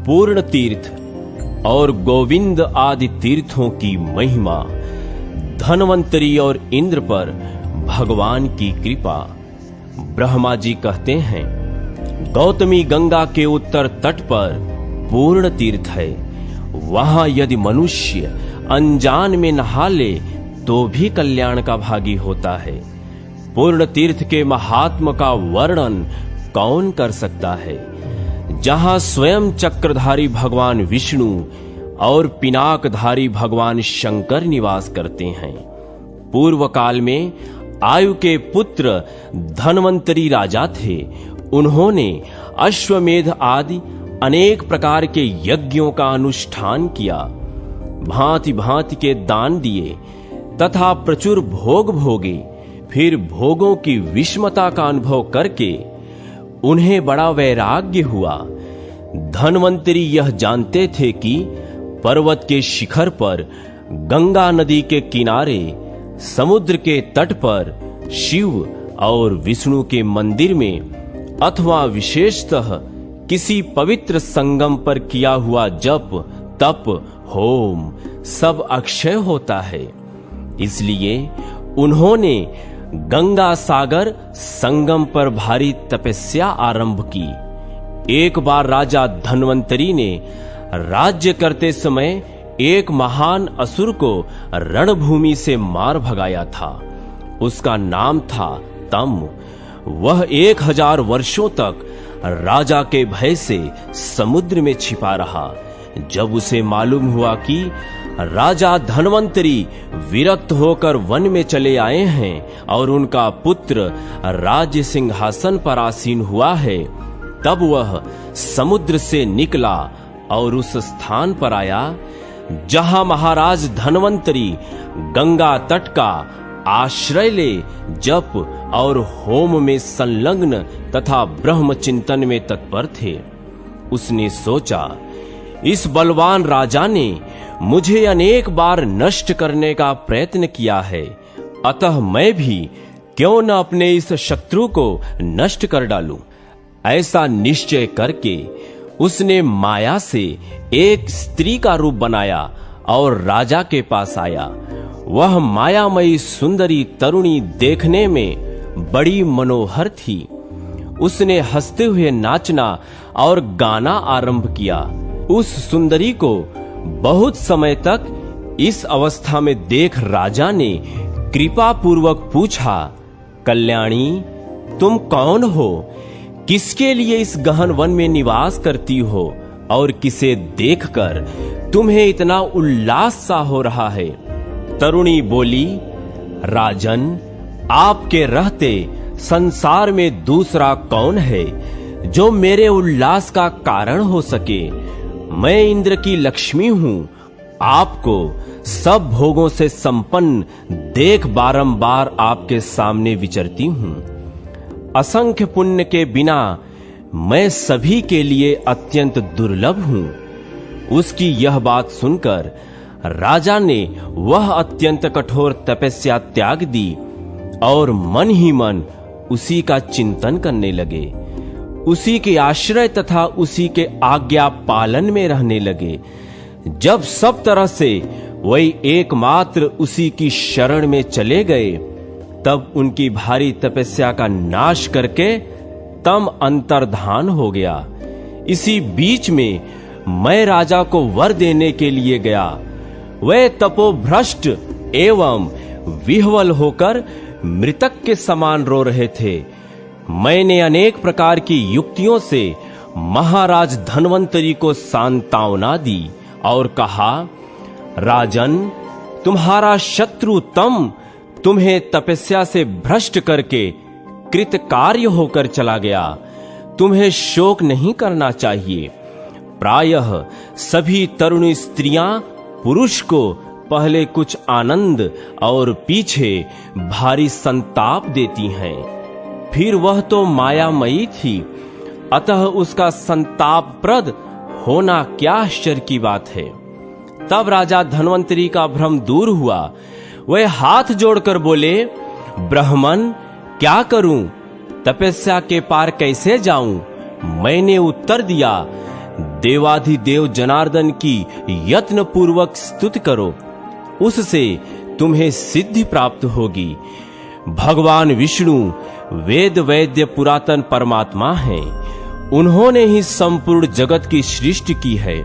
पूर्ण तीर्थ और गोविंद आदि तीर्थों की महिमा, धन्वंतरी और इंद्र पर भगवान की कृपा। ब्रह्मा जी कहते हैं, गौतमी गंगा के उत्तर तट पर पूर्ण तीर्थ है। वहां यदि मनुष्य अनजान में नहा ले तो भी कल्याण का भागी होता है। पूर्ण तीर्थ के महात्म का वर्णन कौन कर सकता है, जहां स्वयं चक्रधारी भगवान विष्णु और पिनाकधारी भगवान शंकर निवास करते हैं। पूर्व काल में आयु के पुत्र धन्वंतरी राजा थे। उन्होंने अश्वमेध आदि अनेक प्रकार के यज्ञों का अनुष्ठान किया, भांति भांति के दान दिए तथा प्रचुर भोग भोगे। फिर भोगों की विषमता का अनुभव करके उन्हें बड़ा वैराग्य हुआ। धन्वंतरी यह जानते थे कि पर्वत के शिखर पर, गंगा नदी के किनारे, समुद्र के तट पर, शिव और विष्णु के मंदिर में अथवा विशेषतः किसी पवित्र संगम पर किया हुआ जप, तप, होम सब अक्षय होता है। इसलिए उन्होंने गंगा सागर संगम पर भारी तपस्या आरंभ की। एक बार राजा धन्वंतरी ने राज्य करते समय एक महान असुर को रणभूमि से मार भगाया था। उसका नाम था तम। वह 1000 वर्षों तक राजा के भय से समुद्र में छिपा रहा। जब उसे मालूम हुआ कि राजा धन्वंतरी विरक्त होकर वन में चले आए हैं और उनका पुत्र राज्य सिंहासन पर आसीन हुआ है, तब वह समुद्र से निकला और उस स्थान पर आया जहां महाराज धन्वंतरी गंगा तट का आश्रय ले जप और होम में संलग्न तथा ब्रह्म चिंतन में तत्पर थे। उसने सोचा, इस बलवान राजा ने मुझे अनेक बार नष्ट करने का प्रयत्न किया है, अतः मैं भी क्यों न अपने इस शत्रु को नष्ट कर डालूं। ऐसा निश्चय करके उसने माया से एक स्त्री का रूप बनाया और राजा के पास आया। वह मायामयी सुंदरी तरुणी देखने में बड़ी मनोहर थी। उसने हंसते हुए नाचना और गाना आरंभ किया। उस सुंदरी को बहुत समय तक इस अवस्था में देख राजा ने कृपा पूर्वक पूछा, कल्याणी, तुम कौन हो? किसके लिए इस गहन वन में निवास करती हो और किसे देखकर तुम्हें इतना उल्लास सा हो रहा है? तरुणी बोली, राजन, आपके रहते संसार में दूसरा कौन है जो मेरे उल्लास का कारण हो सके? मैं इंद्र की लक्ष्मी हूं। आपको सब भोगों से संपन्न देख बारंबार आपके सामने विचरती हूं। असंख्य पुण्य के बिना मैं सभी के लिए अत्यंत दुर्लभ हूं। उसकी यह बात सुनकर राजा ने वह अत्यंत कठोर तपस्या त्याग दी और मन ही मन उसी का चिंतन करने लगे। उसी के आश्रय तथा उसी के आज्ञा पालन में रहने लगे। जब सब तरह से वही एकमात्र उसी की शरण में चले गए, तब उनकी भारी तपस्या का नाश करके तम अंतर्धान हो गया। इसी बीच में मैं राजा को वर देने के लिए गया। वह तपोभ्रष्ट एवं विह्वल होकर मृतक के समान रो रहे थे। मैंने अनेक प्रकार की युक्तियों से महाराज धन्वंतरी को सांत्वना दी और कहा, राजन, तुम्हारा शत्रु तम तुम्हें तपस्या से भ्रष्ट करके कृतकार्य होकर चला गया। तुम्हें शोक नहीं करना चाहिए। प्रायः सभी तरुणी स्त्रियां पुरुष को पहले कुछ आनंद और पीछे भारी संताप देती हैं। फिर वह तो मायामयी थी, अतः उसका संतापप्रद होना क्या आश्चर्य की बात है। तब राजा धन्वंतरी का भ्रम दूर हुआ। वह हाथ जोड़कर बोले, ब्राह्मण, क्या करूं? तपस्या के पार कैसे जाऊं? मैंने उत्तर दिया, देवाधिदेव जनार्दन की यत्न पूर्वक स्तुति करो, उससे तुम्हें सिद्धि प्राप्त होगी। भगवान विष्णु वेद वैद्य पुरातन परमात्मा हैं। उन्होंने ही संपूर्ण जगत की सृष्टि की है।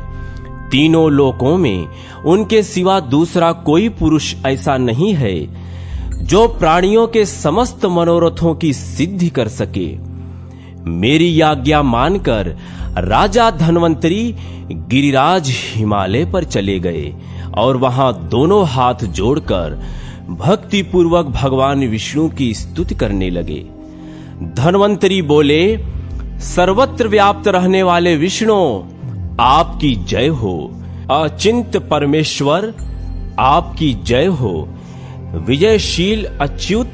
तीनों लोकों में उनके सिवा दूसरा कोई पुरुष ऐसा नहीं है जो प्राणियों के समस्त मनोरथों की सिद्धि कर सके। मेरी आज्ञा मानकर राजा धन्वंतरी गिरिराज हिमालय पर चले गए और वहां दोनों हाथ जोड़कर भक्ति पूर्वक भगवान विष्णु की स्तुति करने लगे। धन्वंतरी बोले, सर्वत्र व्याप्त रहने वाले विष्णु आपकी जय हो। अचिंत्य परमेश्वर आपकी जय हो। विजयशील अच्युत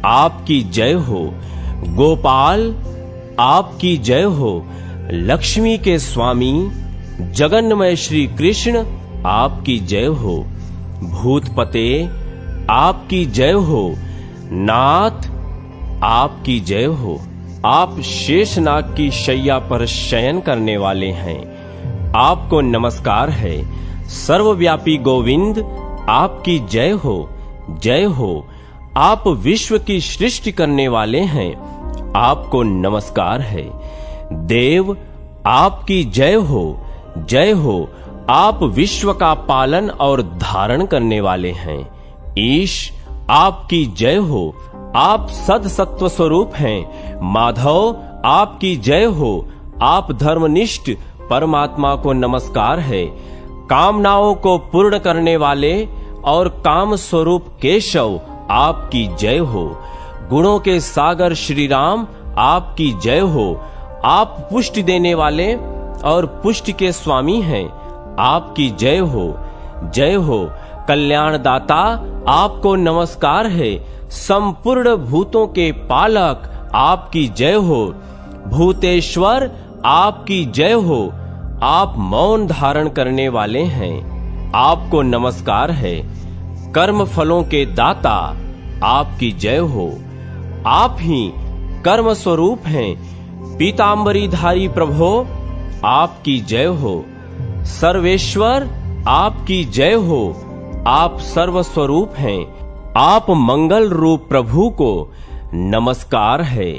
आपकी जय हो। गोपाल आपकी जय हो। लक्ष्मी के स्वामी जगन्मय श्री कृष्ण आपकी जय हो। भूतपते आपकी जय हो। नाथ आपकी जय हो। आप शेषनाग की शैया पर शयन करने वाले हैं, आपको नमस्कार है। सर्वव्यापी गोविंद आपकी जय हो, जय हो। आप विश्व की सृष्टि करने वाले हैं, आपको नमस्कार है। देव आपकी जय हो, जय हो। आप विश्व का पालन और धारण करने वाले हैं। ईश आपकी जय हो। आप सद सत्व स्वरूप हैं। माधव आपकी जय हो। आप धर्मनिष्ठ परमात्मा को नमस्कार है। कामनाओं को पूर्ण करने वाले और काम स्वरूप केशव आपकी जय हो। गुणों के सागर श्री राम आपकी जय हो। आप पुष्टि देने वाले और पुष्टि के स्वामी हैं, आपकी जय हो, जय हो। कल्याण दाता आपको नमस्कार है। संपूर्ण भूतों के पालक आपकी जय हो। भूतेश्वर आपकी जय हो। आप मौन धारण करने वाले हैं, आपको नमस्कार है। कर्म फलों के दाता आपकी जय हो। आप ही कर्म स्वरूप हैं। पीतांबरीधारी प्रभो आपकी जय हो। सर्वेश्वर आपकी जय हो। आप सर्व स्वरूप हैं। आप मंगल रूप प्रभु को नमस्कार है।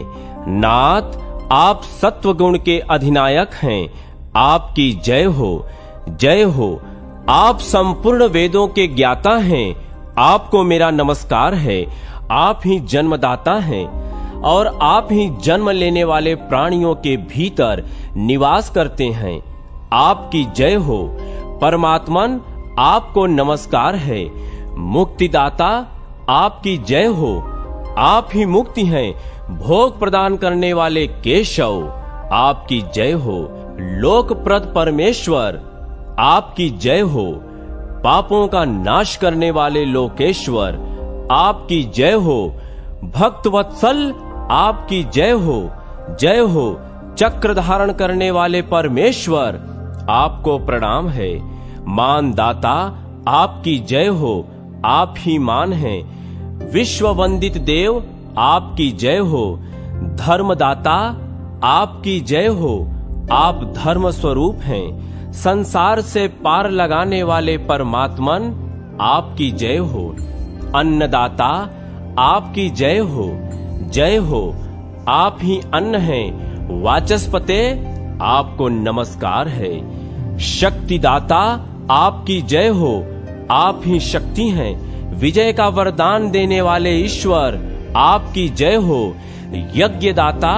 नाथ आप सत्व गुण के अधिनायक हैं, आपकी जय हो, जय हो। आप संपूर्ण वेदों के ज्ञाता हैं, आपको मेरा नमस्कार है। आप ही जन्मदाता हैं और आप ही जन्म लेने वाले प्राणियों के भीतर निवास करते हैं, आपकी जय हो। परमात्मन आपको नमस्कार है। मुक्तिदाता आपकी जय हो। आप ही मुक्ति हैं। भोग प्रदान करने वाले केशव आपकी जय हो। लोकप्रद परमेश्वर आपकी जय हो। पापों का नाश करने वाले लोकेश्वर आपकी जय हो। भक्त वत्सल आपकी जय हो, जय हो। चक्र धारण करने वाले परमेश्वर आपको प्रणाम है। मान दाता आपकी जय हो। आप ही मान हैं। विश्व वंदित देव आपकी जय हो। धर्मदाता आपकी जय हो। आप धर्म स्वरूप हैं। संसार से पार लगाने वाले परमात्मन आपकी जय हो। अन्नदाता आपकी जय हो, जय हो। आप ही अन्न हैं। वाचस्पते आपको नमस्कार है। शक्तिदाता आपकी जय हो। आप ही शक्ति हैं। विजय का वरदान देने वाले ईश्वर आपकी जय हो। यज्ञदाता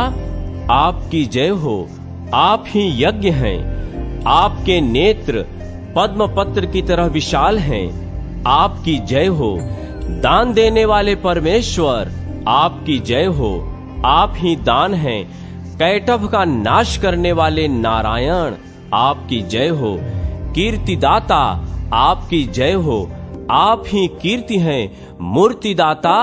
आपकी जय हो। आप ही यज्ञ हैं। आपके नेत्र पद्म पत्र की तरह विशाल हैं, आपकी जय हो। दान देने वाले परमेश्वर आपकी जय हो। आप ही दान हैं। कैटभ का नाश करने वाले नारायण आपकी जय हो। कीर्तिदाता आपकी जय हो। आप ही कीर्ति हैं। मूर्तिदाता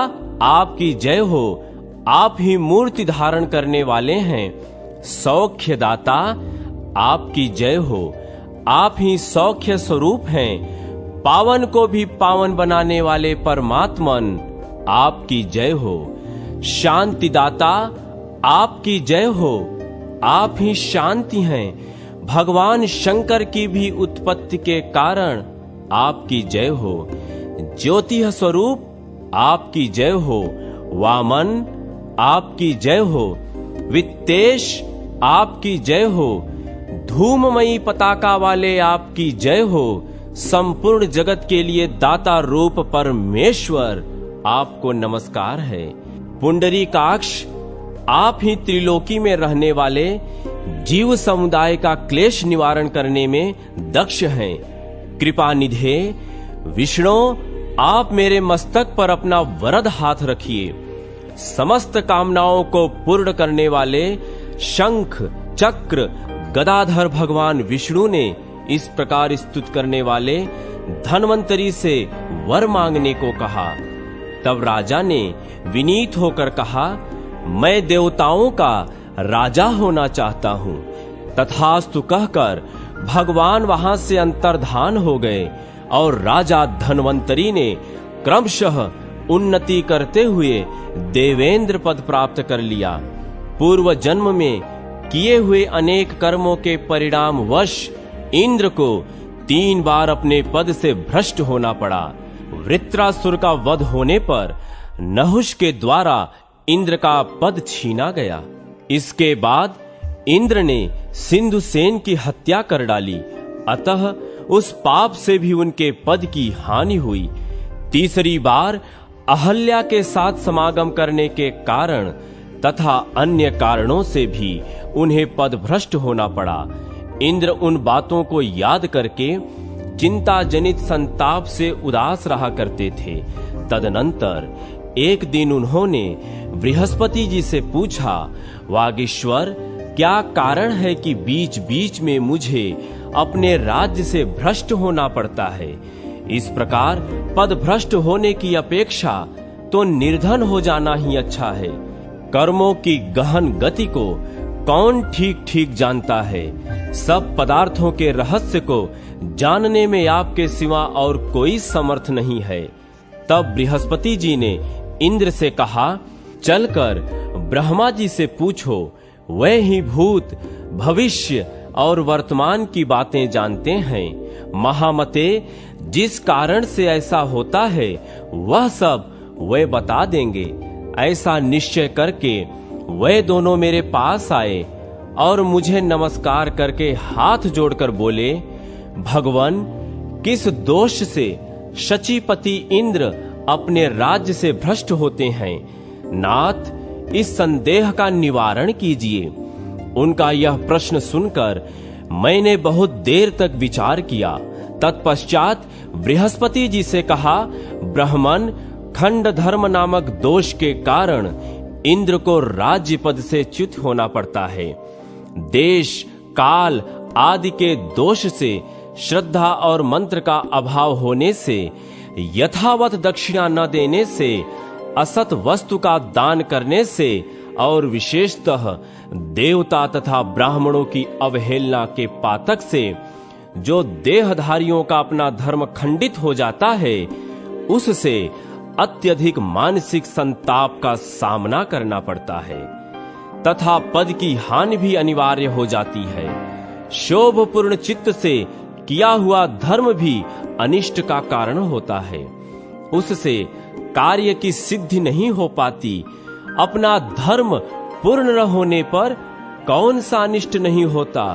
आपकी जय हो। आप ही मूर्ति धारण करने वाले हैं। सौख्यदाता आपकी जय हो। आप ही सौख्य स्वरूप हैं। पावन को भी पावन बनाने वाले परमात्मन आपकी जय हो। शांतिदाता आपकी जय हो। आप ही शांति हैं। भगवान शंकर की भी उत्पत्ति के कारण आपकी जय हो। ज्योतिः स्वरूप आपकी जय हो। वामन आपकी जय हो। वित्तेश आपकी जय हो। धूममयी पताका वाले आपकी जय हो। संपूर्ण जगत के लिए दाता रूप परमेश्वर आपको नमस्कार है। पुंडरीकाक्ष आप ही त्रिलोकी में रहने वाले जीव समुदाय का क्लेश निवारण करने में दक्ष हैं। कृपा निधे विष्णु आप मेरे मस्तक पर अपना वरद हाथ रखिए। समस्त कामनाओं को पूर्ण करने वाले शंख चक्र गदाधर भगवान विष्णु ने इस प्रकार स्तुत करने वाले धन्वंतरी से वर मांगने को कहा। तब राजा ने विनीत होकर कहा, मैं देवताओं का राजा होना चाहता हूँ। तथास्तु कहकर भगवान वहां से अंतर्धान हो गए और राजा धन्वंतरी ने क्रमशः उन्नति करते हुए देवेंद्र पद प्राप्त कर लिया। पूर्व जन्म में किए हुए अनेक कर्मों के परिणाम वश इंद्र को 3 बार अपने पद से भ्रष्ट होना पड़ा। वृत्रासुर का वध होने पर नहुष के द्वारा इंद्र का पद छीना गया। इसके बाद इंद्र ने सिंधुसेन की हत्या कर डाली, अतः उस पाप से भी उनके पद की हानि हुई। तीसरी बार अहल्या के साथ समागम करने के कारण तथा अन्य कारणों से भी उन्हें पद भ्रष्ट होना पड़ा। इंद्र उन बातों को याद करके चिंता जनित संताप से उदास रहा करते थे। तदनंतर एक दिन उन्होंने बृहस्पति जी से पूछा, वागीश्वर क्या कारण है कि बीच बीच में मुझे अपने राज्य से भ्रष्ट होना पड़ता है? इस प्रकार पद भ्रष्ट होने की अपेक्षा तो निर्धन हो जाना ही अच्छा है। कर्मों की गहन गति को कौन ठीक ठीक जानता है? सब पदार्थों के रहस्य को जानने में आपके सिवा और कोई समर्थ नहीं है। तब बृहस्पति जी ने इंद्र से कहा, चलकर ब्रह्मा जी से पूछो, वह ही भूत भविष्य और वर्तमान की बातें जानते हैं। महामते जिस कारण से ऐसा होता है वह सब वे बता देंगे। ऐसा निश्चय करके वे दोनों मेरे पास आए और मुझे नमस्कार करके हाथ जोड़कर बोले, भगवान किस दोष से शचीपति इंद्र अपने राज्य से भ्रष्ट होते हैं? नाथ इस संदेह का निवारण कीजिए। उनका यह प्रश्न सुनकर मैंने बहुत देर तक विचार किया। तत्पश्चात बृहस्पति जी से कहा, ब्राह्मण खंड धर्म नामक दोष के कारण इंद्र को राज्य पद से च्युत होना पड़ता है। देश काल आदि के दोष से, श्रद्धा और मंत्र का अभाव होने से, यथावत दक्षिणा न देने से, असत वस्तु का दान करने से और विशेषतः देवता तथा ब्राह्मणों की अवहेलना के पातक से जो देहधारियों का अपना धर्म खंडित हो जाता है, उससे अत्यधिक मानसिक संताप का सामना करना पड़ता है तथा पद की हानि भी अनिवार्य हो जाती है। शोभपूर्ण चित्त से किया हुआ धर्म भी अनिष्ट का कारण होता है। उससे कार्य की सिद्धि नहीं हो पाती। अपना धर्म पूर्ण न होने पर कौन सा अनिष्ट नहीं होता।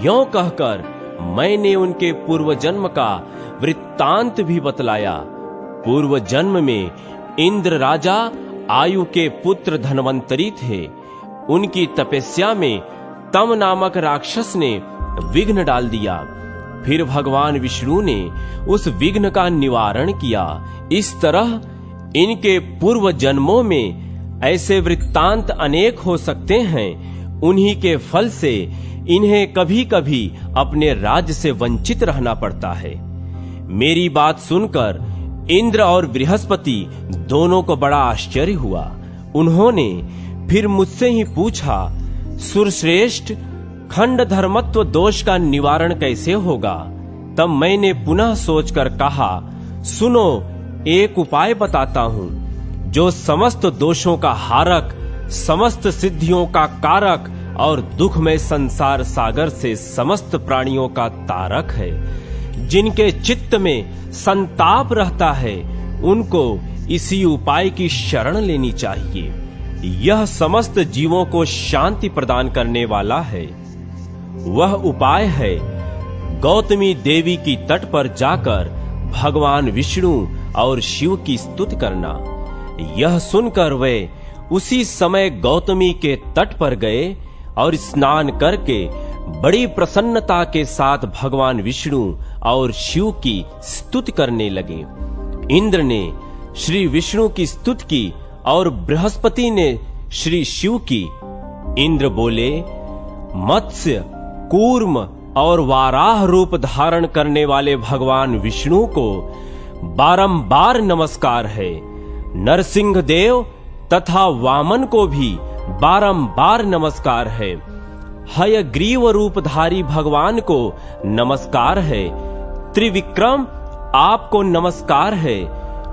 यों कहकर मैंने उनके पूर्व जन्म का वृत्तांत भी बतलाया। पूर्व जन्म में इंद्र राजा आयु के पुत्र धन्वंतरी थे। उनकी तपस्या में तम नामक राक्षस ने विघ्न डाल दिया। फिर भगवान विष्णु ने उस विघ्न का निवारण किया। इस तरह इनके पूर्व जन्मों में ऐसे वृत्तांत अनेक हो सकते हैं। उन्हीं के फल से इन्हें कभी कभी अपने राज्य से वंचित रहना पड़ता है। मेरी बात सुनकर इंद्र और बृहस्पति दोनों को बड़ा आश्चर्य हुआ। उन्होंने फिर मुझसे ही पूछा, सुरश्रेष्ठ खंड धर्मत्व दोष का निवारण कैसे होगा? तब मैंने पुनः सोचकर कहा, सुनो एक उपाय बताता हूँ जो समस्त दोषों का हारक, समस्त सिद्धियों का कारक और दुख में संसार सागर से समस्त प्राणियों का तारक है। जिनके चित्त में संताप रहता है उनको इसी उपाय की शरण लेनी चाहिए। यह समस्त जीवों को शांति प्रदान करने वाला है। वह उपाय है गौतमी देवी की तट पर जाकर भगवान विष्णु और शिव की स्तुति करना। यह सुनकर वे उसी समय गौतमी के तट पर गए और स्नान करके बड़ी प्रसन्नता के साथ भगवान विष्णु और शिव की स्तुति करने लगे। इंद्र ने श्री विष्णु की स्तुति की और बृहस्पति ने श्री शिव की। इंद्र बोले, मत्स्य, कूर्म और वाराह रूप धारण करने वाले भगवान विष्णु को बारंबार नमस्कार है। नरसिंह देव तथा वामन को भी बारंबार नमस्कार है। हयग्रीव रूपधारी भगवान को नमस्कार है। त्रिविक्रम आपको नमस्कार है।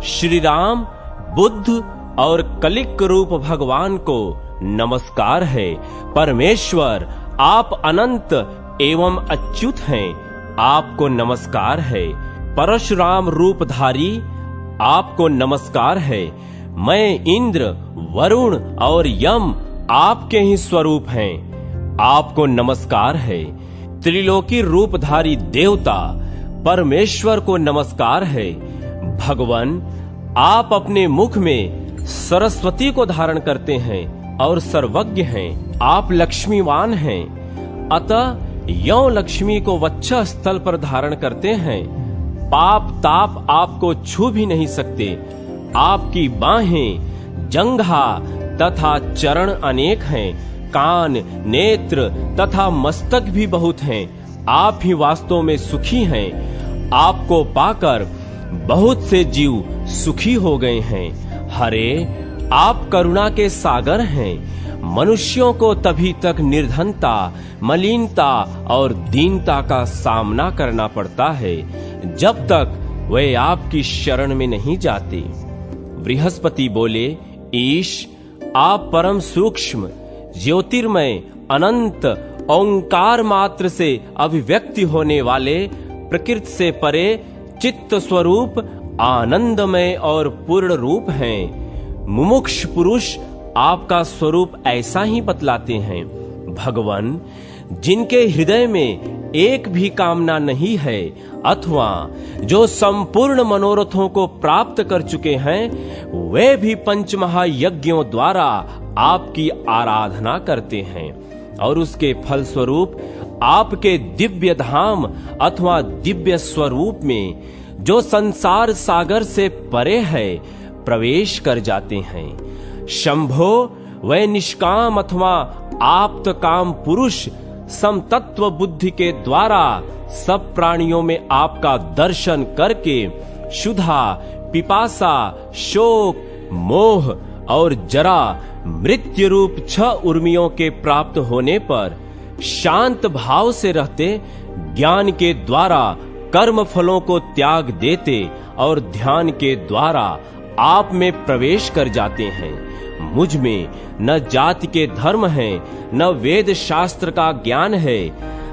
श्री राम, बुद्ध और कलिक रूप भगवान को नमस्कार है। परमेश्वर आप अनंत एवं अच्युत हैं, आपको नमस्कार है। परशुराम रूपधारी आपको नमस्कार है। मैं इंद्र, वरुण और यम आपके ही स्वरूप हैं, आपको नमस्कार है। त्रिलोकी रूपधारी देवता परमेश्वर को नमस्कार है। भगवान आप अपने मुख में सरस्वती को धारण करते हैं और सर्वज्ञ हैं। आप लक्ष्मीवान हैं, अतः यों लक्ष्मी को वक्ष स्थल पर धारण करते हैं। पाप ताप आपको छू भी नहीं सकते। आपकी बाहें, जंघा तथा चरण अनेक हैं। कान, नेत्र तथा मस्तक भी बहुत हैं। आप ही वास्तव में सुखी हैं। आपको पाकर बहुत से जीव सुखी हो गए हैं। हरे, आप करुणा के सागर हैं। मनुष्यों को तभी तक निर्धनता, मलिनता और दीनता का सामना करना पड़ता है जब तक वे आपकी शरण में नहीं जाते। बृहस्पति बोले, ईश, आप परम सूक्ष्म, ज्योतिर्मय, अनंत, ओंकार मात्र से अभिव्यक्ति होने वाले, प्रकृति से परे, चित्त स्वरूप, आनंदमय और पूर्ण रूप हैं। मुमुक्ष पुरुष आपका स्वरूप ऐसा ही बतलाते हैं। भगवान, जिनके हृदय में एक भी कामना नहीं है अथवा जो संपूर्ण मनोरथों को प्राप्त कर चुके हैं, वे भी पंचमहायज्ञों द्वारा आपकी आराधना करते हैं और उसके फल स्वरूप आपके दिव्य धाम अथवा दिव्य स्वरूप में, जो संसार सागर से परे है, प्रवेश कर जाते हैं। शंभो, वह निष्काम अथवा आप्त काम पुरुष समतत्व बुद्धि के द्वारा सब प्राणियों में आपका दर्शन करके क्षुधा, पिपासा, शोक, मोह और जरा, मृत्यु रूप 6 उर्मियों के प्राप्त होने पर शांत भाव से रहते, ज्ञान के द्वारा कर्म फलों को त्याग देते और ध्यान के द्वारा आप में प्रवेश कर जाते हैं। मुझ में न जाति के धर्म है, न वेद शास्त्र का ज्ञान है,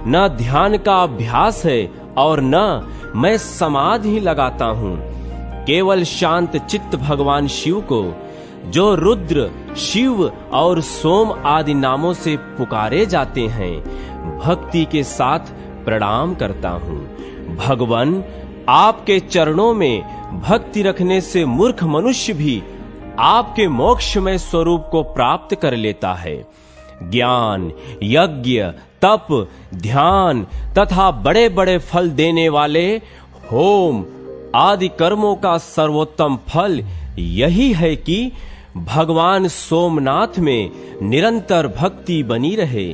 न ध्यान का अभ्यास है और न मैं समाधि लगाता हूँ। केवल शांत चित्त भगवान शिव को, जो रुद्र, शिव और सोम आदि नामों से पुकारे जाते हैं, भक्ति के साथ प्रणाम करता हूँ। भगवान, आपके चरणों में भक्ति रखने से मूर्ख मनुष्य भी आपके मोक्षमय स्वरूप को प्राप्त कर लेता है। ज्ञान, यज्ञ, तप, ध्यान तथा बड़े बड़े फल देने वाले होम आदि कर्मों का सर्वोत्तम फल यही है कि भगवान सोमनाथ में निरंतर भक्ति बनी रहे।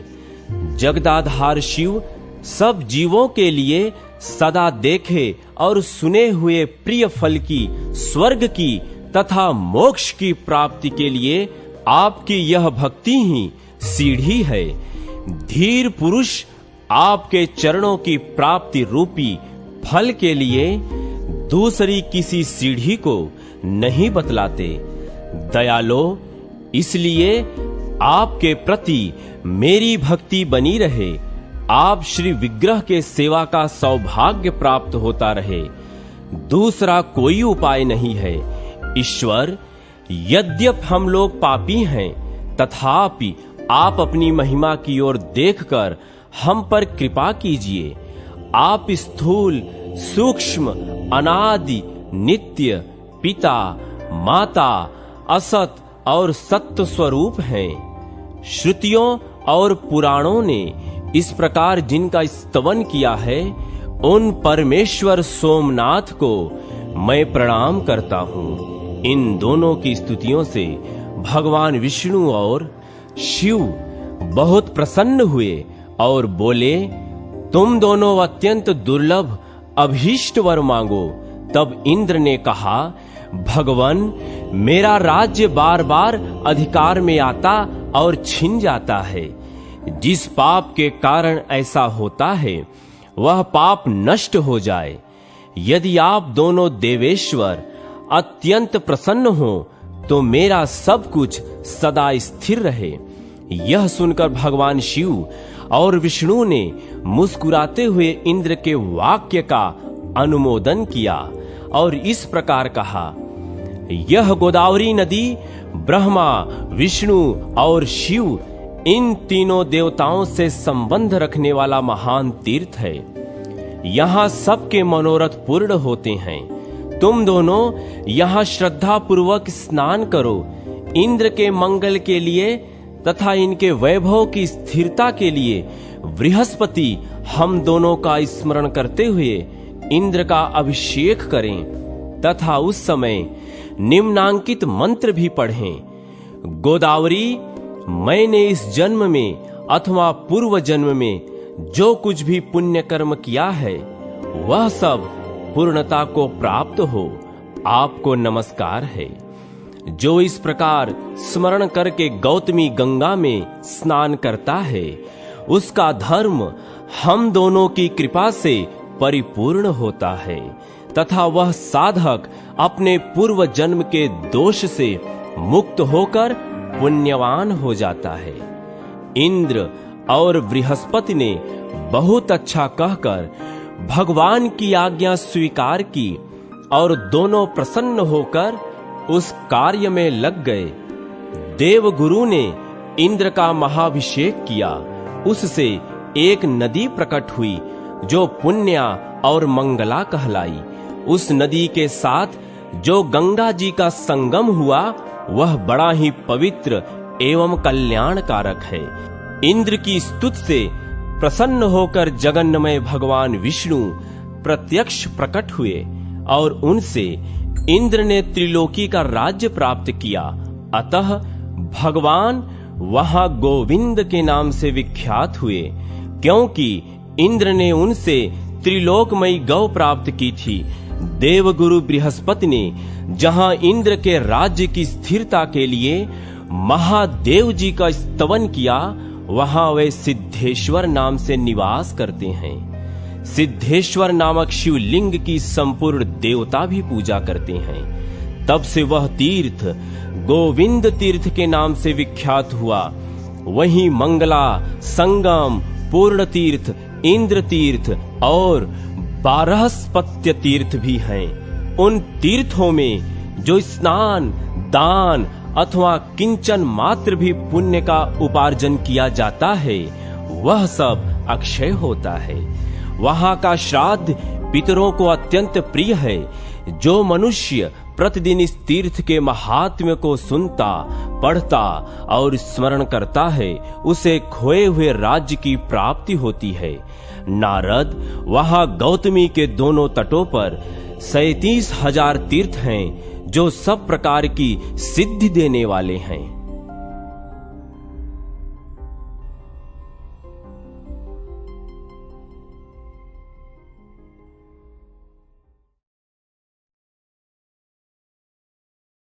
जगदाधार शिव सब जीवों के लिए सदा देखे और सुने हुए प्रिय फल की, स्वर्ग की तथा मोक्ष की प्राप्ति के लिए आपकी यह भक्ति ही सीढ़ी है। धीर पुरुष आपके चरणों की प्राप्ति रूपी फल के लिए दूसरी किसी सीढ़ी को नहीं बतलाते। दयालो, इसलिए आपके प्रति मेरी भक्ति बनी रहे, आप श्री विग्रह के सेवा का सौभाग्य प्राप्त होता रहे। दूसरा कोई उपाय नहीं है। ईश्वर, यद्यप हम लोग पापी हैं, तथापि आप अपनी महिमा की ओर देखकर हम पर कृपा कीजिए। आप स्थूल, सूक्ष्म, अनादि, नित्य, पिता, माता, असत और सत्य स्वरूप हैं। श्रुतियों और पुराणों ने इस प्रकार जिनका स्तवन किया है, उन परमेश्वर सोमनाथ को मैं प्रणाम करता हूँ। इन दोनों की स्तुतियों से भगवान विष्णु और शिव बहुत प्रसन्न हुए और बोले, तुम दोनों अत्यंत दुर्लभ अभीष्ट वर मांगो। तब इंद्र ने कहा, भगवान, मेरा राज्य बार बार अधिकार में आता और छिन जाता है। जिस पाप के कारण ऐसा होता है, वह पाप नष्ट हो जाए। यदि आप दोनों देवेश्वर अत्यंत प्रसन्न हो तो मेरा सब कुछ सदा स्थिर रहे। यह सुनकर भगवान शिव और विष्णु ने मुस्कुराते हुए इंद्र के वाक्य का अनुमोदन किया और इस प्रकार कहा, यह गोदावरी नदी ब्रह्मा, विष्णु और शिव इन तीनों देवताओं से संबंध रखने वाला महान तीर्थ है। यहाँ सबके मनोरथ पूर्ण होते हैं। तुम दोनों यहाँ श्रद्धा पूर्वक स्नान करो। इंद्र के मंगल के लिए तथा इनके वैभव की स्थिरता के लिए बृहस्पति हम दोनों का स्मरण करते हुए इंद्र का अभिषेक करें तथा उस समय निम्नांकित मंत्र भी पढ़ें। गोदावरी, मैंने इस जन्म में अथवा पूर्व जन्म में जो कुछ भी पुण्य कर्म किया है, वह सब पूर्णता को प्राप्त हो। आपको नमस्कार है। जो इस प्रकार स्मरण करके गौतमी गंगा में स्नान करता है, उसका धर्म हम दोनों की कृपा से परिपूर्ण होता है तथा वह साधक अपने पूर्व जन्म के दोष से मुक्त होकर पुण्यवान हो जाता है। इंद्र और बृहस्पति ने बहुत अच्छा कहकर भगवान की आज्ञा स्वीकार की और दोनों प्रसन्न होकर उस कार्य में लग गए। देवगुरु ने इंद्र का महाभिषेक किया। उससे एक नदी प्रकट हुई जो पुण्या और मंगला कहलाई। उस नदी के साथ जो गंगा जी का संगम हुआ, वह बड़ा ही पवित्र एवं कल्याणकारक है। इंद्र की स्तुति से प्रसन्न होकर जगन्मय भगवान विष्णु प्रत्यक्ष प्रकट हुए और उनसे इंद्र ने त्रिलोकी का राज्य प्राप्त किया। अतः भगवान वहां गोविंद के नाम से विख्यात हुए, क्योंकि इंद्र ने उनसे त्रिलोकमयी गौ प्राप्त की थी। देवगुरु बृहस्पति ने जहां इंद्र के राज्य की स्थिरता के लिए महादेव जी का स्तवन किया, वहां वे सिद्धेश्वर नाम से निवास करते हैं। सिद्धेश्वर नामक शिवलिंग की संपूर्ण देवता भी पूजा करते हैं। तब से वह तीर्थ गोविंद तीर्थ के नाम से विख्यात हुआ। वहीं मंगला, संगम, पूर्ण तीर्थ, इंद्र तीर्थ और बारहस्पत्य तीर्थ भी हैं। उन तीर्थों में जो स्नान, दान अथवा किंचन मात्र भी पुण्य का उपार्जन किया जाता है, वह सब अक्षय होता है। वहां का श्राद्ध पितरों को अत्यंत प्रिय है। जो मनुष्य प्रतिदिन इस तीर्थ के महात्म्य को सुनता, पढ़ता और स्मरण करता है, उसे खोए हुए राज्य की प्राप्ति होती है। नारद, वहां गौतमी के दोनों तटों पर 37,000 तीर्थ हैं जो सब प्रकार की सिद्धि देने वाले हैं।